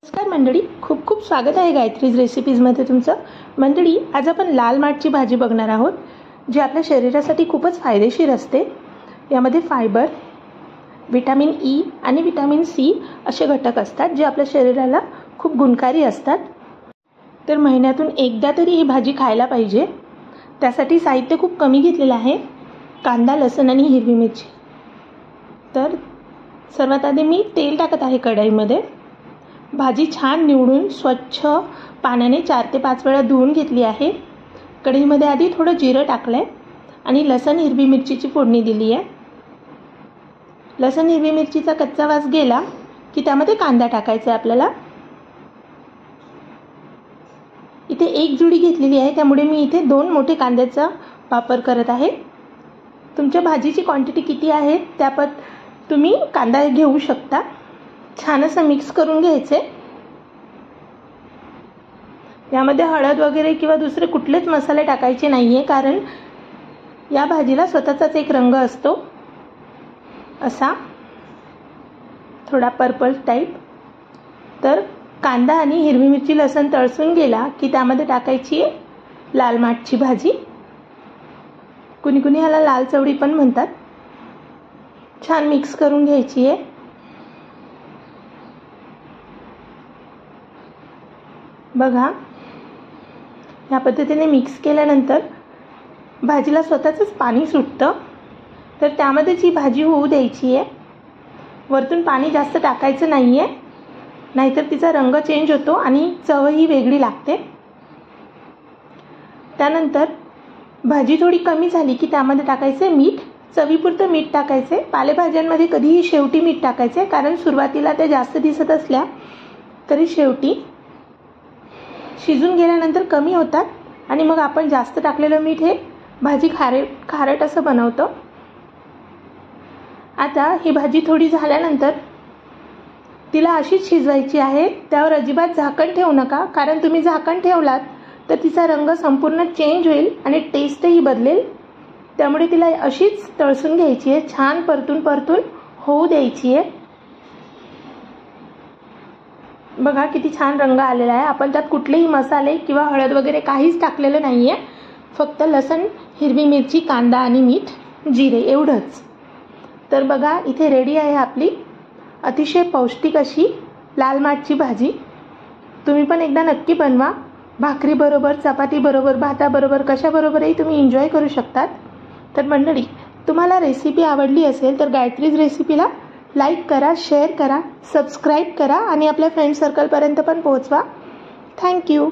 नमस्कार मंडळी, खूप खूप स्वागत आहे गायत्रीज रेसिपीजमध्ये तुमचं. मंडळी, आज आपण लाल माठची भाजी बघणार आहोत, जी आपल्या शरीरासाठी खूपच फायदेशीर असते. यामध्ये फायबर, विटॅमिन ई आणि विटॅमिन सी असे घटक असतात, जे आपल्या शरीराला खूप गुणकारी असतात. तर महिन्यातून एकदा तरी ही भाजी खायला पाहिजे. त्यासाठी साहित्य खूप कमी घेतलेलं आहे: कांदा, लसूण आणि हिरवी मिरची. तर सर्वात आधी मी तेल टाकत आहे कढईमध्ये. भाजी छान निवडून स्वच्छ पाण्याने 4 ते 5 वेळा धुवून घेतली आहे. कढईमध्ये आधी थोडं जिरं टाकलं आहे आणि लसूण हिरवी मिरचीची फोडणी दिली आहे. लसूण हिरवी मिरचीचा कच्चा वास गेला की त्यामध्ये कांदा टाकायचा आहे आपल्याला. इथे एक जुडी घेतलेली आहे, त्यामुळे मी इथे 2 मोठे कांद्याचा वापर करत आहे. तुमच्या भाजीची क्वांटिटी किती आहे त्यापत तुम्ही कांदा घेऊ शकता. छान असं मिक्स करून घ्यायचे. यामध्ये हळद वगैरे किंवा दुसरे कुठलेच मसाले टाकायचे नाहीये, कारण या भाजीला स्वतःचाच एक रंग असतो, असा थोडा पर्पल टाईप. तर कांदा आणि हिरवी मिरची लसूण तळसून गेला की त्यामध्ये टाकायची लाल माठची भाजी. कुणी कुणी ह्याला लाल चवळी पण म्हणतात. छान मिक्स करून घ्यायची आहे. बघा, या पद्धतीने मिक्स केल्यानंतर भाजीला स्वतःचंच पाणी सुटतं. तर त्यामध्ये जी भाजी होऊ द्यायची आहे. वरतून पाणी जास्त टाकायचं नाही आहे, नाहीतर तिचा रंग चेंज होतो आणि चवही वेगळी लागते. त्यानंतर भाजी थोडी कमी झाली की त्यामध्ये टाकायचे मीठ. चवीपुरतं मीठ टाकायचे. पालेभाज्यांमध्ये कधीही शेवटी मीठ टाकायचे, कारण सुरुवातीला त्या जास्त दिसत असल्या तरी शेवटी शिजून गेल्यानंतर कमी होतात आणि मग आपण जास्त टाकलेलं मीठ हे भाजी खारट असं बनवतो. आता ही भाजी थोडी झाल्यानंतर तिला अशीच शिजवायची आहे. त्यावर अजिबात झाकण ठेवू नका, कारण तुम्ही झाकण ठेवलात तर तिचा रंग संपूर्ण चेंज होईल आणि टेस्टही बदलेल. त्यामुळे तिला अशीच तळसून घ्यायची आहे. छान परतून होऊ द्यायची आहे. बघा किती छान रंग आलेला आहे. आपण त्यात कुठलेही मसाले किंवा हळद वगैरे काहीच टाकलेलं नाही आहे. फक्त लसूण, हिरवी मिरची, कांदा आणि मीठ, जिरे एवढंच. तर बघा, इथे रेडी आहे आपली अतिशय पौष्टिक अशी लाल माठची भाजी. तुम्ही पण एकदा नक्की बनवा. भाकरीबरोबर, चपातीबरोबर, भाताबरोबर, कशाबरोबरही तुम्ही एन्जॉय करू शकतात. तर मंडळी, तुम्हाला रेसिपी आवडली असेल तर गायत्रीज रेसिपीला लाईक करा, शेअर करा, सबस्क्राईब करा आणि आपल्या फ्रेंड सर्कलपर्यंत पण पोहोचवा. थँक्यू.